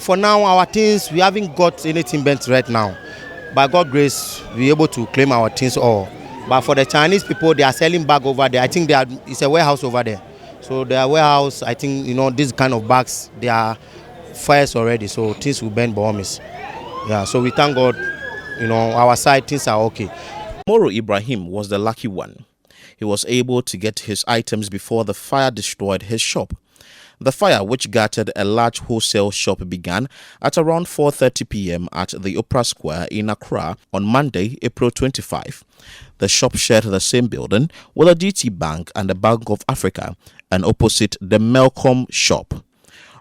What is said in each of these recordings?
For now, our things, we haven't got anything bent right now. By God's grace, we're able to claim our things all. But for the Chinese people, they are selling bag over there. I think it's a warehouse over there. So their warehouse, I think, these kind of bags, they are fires already. So things will burn bombs. Yeah, so we thank God, our side, things are okay. Moro Ibrahim was the lucky one. He was able to get his items before the fire destroyed his shop. The fire, which gutted a large wholesale shop, began at around 4:30 p.m. at the Opera Square in Accra on Monday, April 25. The shop shared the same building with a GT Bank and the Bank of Africa, and opposite the Melcom shop.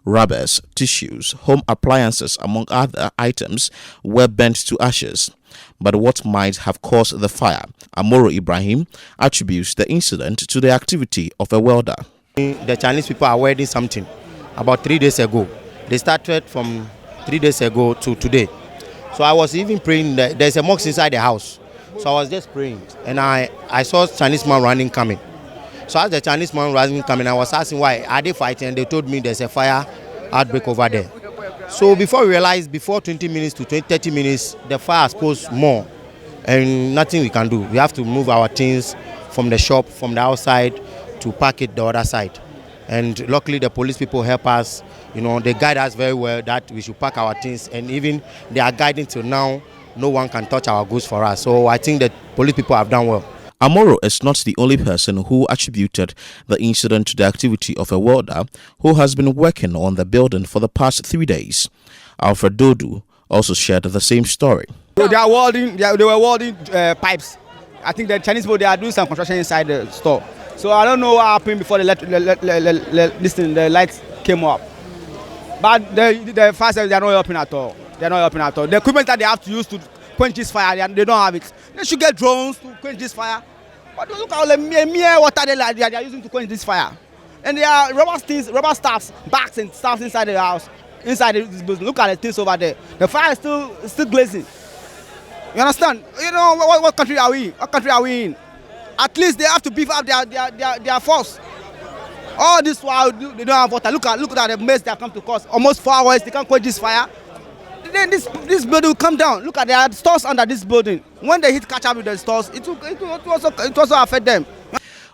Rubbers, tissues, home appliances, among other items, were burnt to ashes. But what might have caused the fire? Moro Ibrahim attributes the incident to the activity of a welder. The Chinese people are welding something about 3 days ago. They started from 3 days ago to today. So I was even praying. There's a mosque inside the house. So I was just praying. And I saw Chinese man running coming. So as the Chinese man running coming, I was asking why are they fighting? And they told me there's a fire outbreak over there. So before we realized, before 20 minutes to 30 minutes, the fire exposed more. And nothing we can do. We have to move our things from the shop, from the outside, to park it the other side. And luckily the police people help us, they guide us very well that we should pack our things, and even they are guiding till now, no one can touch our goods for us. So I think that police people have done well. Moro is not the only person who attributed the incident to the activity of a welder who has been working on the building for the past 3 days. Alfred Dodu also shared the same story. So they were welding pipes. I think the Chinese people, they are doing some construction inside the store. So I don't know what happened before the lights came up. But the fire service, they are not helping at all. They are not helping at all. The equipment that they have to use to quench this fire, they don't have it. They should get drones to quench this fire. But look at all the mere water they are using to quench this fire. And there are rubber staffs, bags and staffs inside the house, inside this building. Look at the things over there. The fire is still blazing. You understand? What country are we? What country are we in? At least they have to beef up their force. All this while they don't have water. Look at the mess that come to cause. Almost 4 hours they can't quench this fire. Then this building will come down. Look at the stores under this building. When the heat catch up with the stores, it also affect them.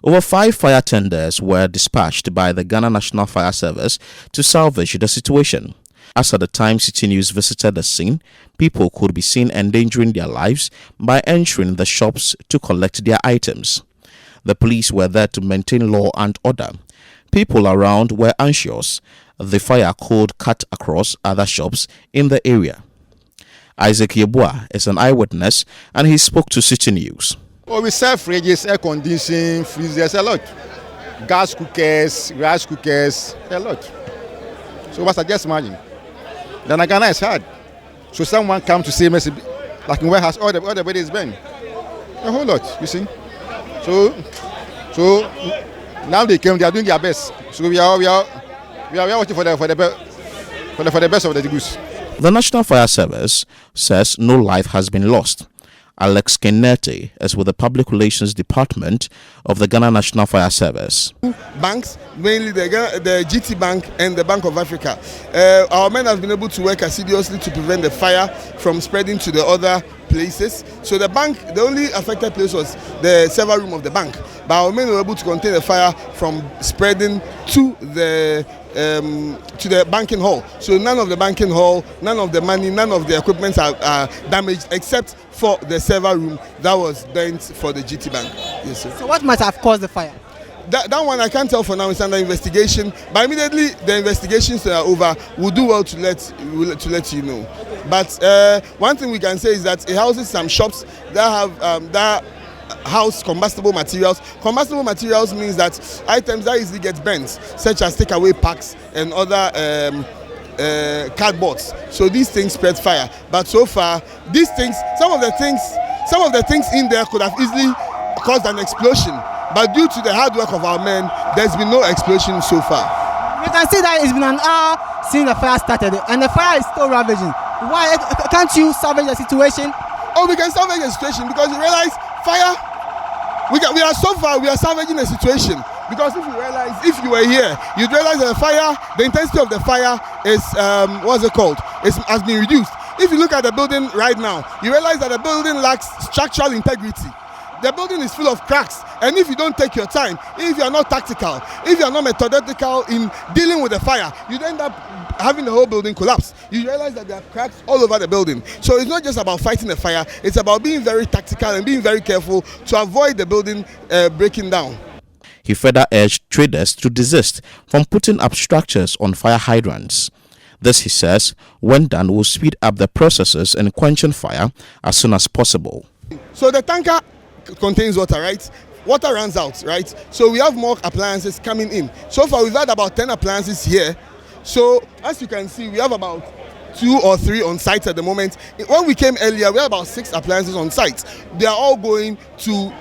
Over 5 fire tenders were dispatched by the Ghana National Fire Service to salvage the situation. As at the time City News visited the scene, people could be seen endangering their lives by entering the shops to collect their items. The police were there to maintain law and order. People around were anxious. The fire could cut across other shops in the area. Isaac Yeboah is an eyewitness, and he spoke to City News. Oh, we sell fridges, air conditioning, freezers, a lot. Gas cookers, rice cookers, a lot. So what's I just imagine? Then Ghana is hard. So someone come to say, like in warehouse, all the body is burned. A whole lot, you see. So now they came, they are doing their best. So we are waiting for the best of the goods. The National Fire Service says no life has been lost. Alex Kenete is with the Public Relations Department of the Ghana National Fire Service. Banks, mainly the GT Bank and the Bank of Africa. Our men have been able to work assiduously to prevent the fire from spreading to the other places. So the only affected place was the server room of the bank. But our men were able to contain the fire from spreading to the banking hall. So none of the banking hall, none of the money, none of the equipment are damaged except for the server room that was burnt for the GT Bank. Yes, sir. So what might have caused the fire? That one I can't tell for now. It's under investigation. But immediately the investigations are over, we'll do well to let you know. But one thing we can say is that it houses some shops that have that house combustible materials. Combustible materials means that items that easily get burnt, such as takeaway packs and other cardboards. So these things spread fire. But so far, these things, some of the things in there could have easily caused an explosion. But due to the hard work of our men, there's been no explosion so far. You can see that it's been an hour since the fire started, and the fire is still ravaging. Why can't you salvage the situation? Oh, we can salvage the situation because you realize fire. We are so far. We are salvaging the situation, Because if you realize, if you were here, you'd realize that the fire, the intensity of the fire is, has been reduced. If you look at the building right now, you realize that the building lacks structural integrity. The building is full of cracks, and if you don't take your time, if you are not tactical, if you are not methodical in dealing with the fire, you'd end up having the whole building collapse. You realize that there are cracks all over the building. So it's not just about fighting the fire, it's about being very tactical and being very careful to avoid the building breaking down. He further urged traders to desist from putting up structures on fire hydrants. This, he says, when done, will speed up the processes in quenching fire as soon as possible. So the tanker contains water, right? Water runs out, right? So we have more appliances coming in. So far we've had about 10 appliances here. So as you can see, we have about 2 or 3 on site at the moment. When we came earlier, we had about 6 appliances on site. They are all going to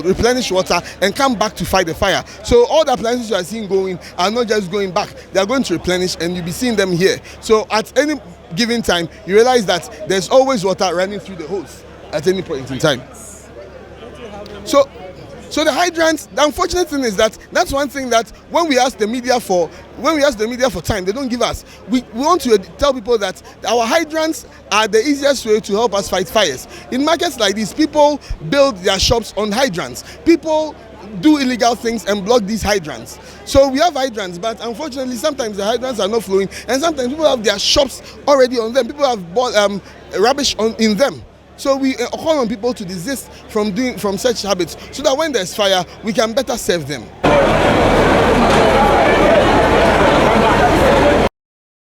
replenish water and come back to fight the fire. So all the appliances you are seeing going are not just going back, they are going to replenish, and you'll be seeing them here. So at any given time, you realize that there's always water running through the hose at any point in time. So the hydrants, the unfortunate thing is that that's one thing that when we ask the media for time, they don't give us. We want to tell people that our hydrants are the easiest way to help us fight fires. In markets like this, people build their shops on hydrants. People do illegal things and block these hydrants. So we have hydrants, but unfortunately sometimes the hydrants are not flowing, and sometimes people have their shops already on them. People have bought rubbish in them. So we call on people to desist from such habits, so that when there's fire, we can better serve them.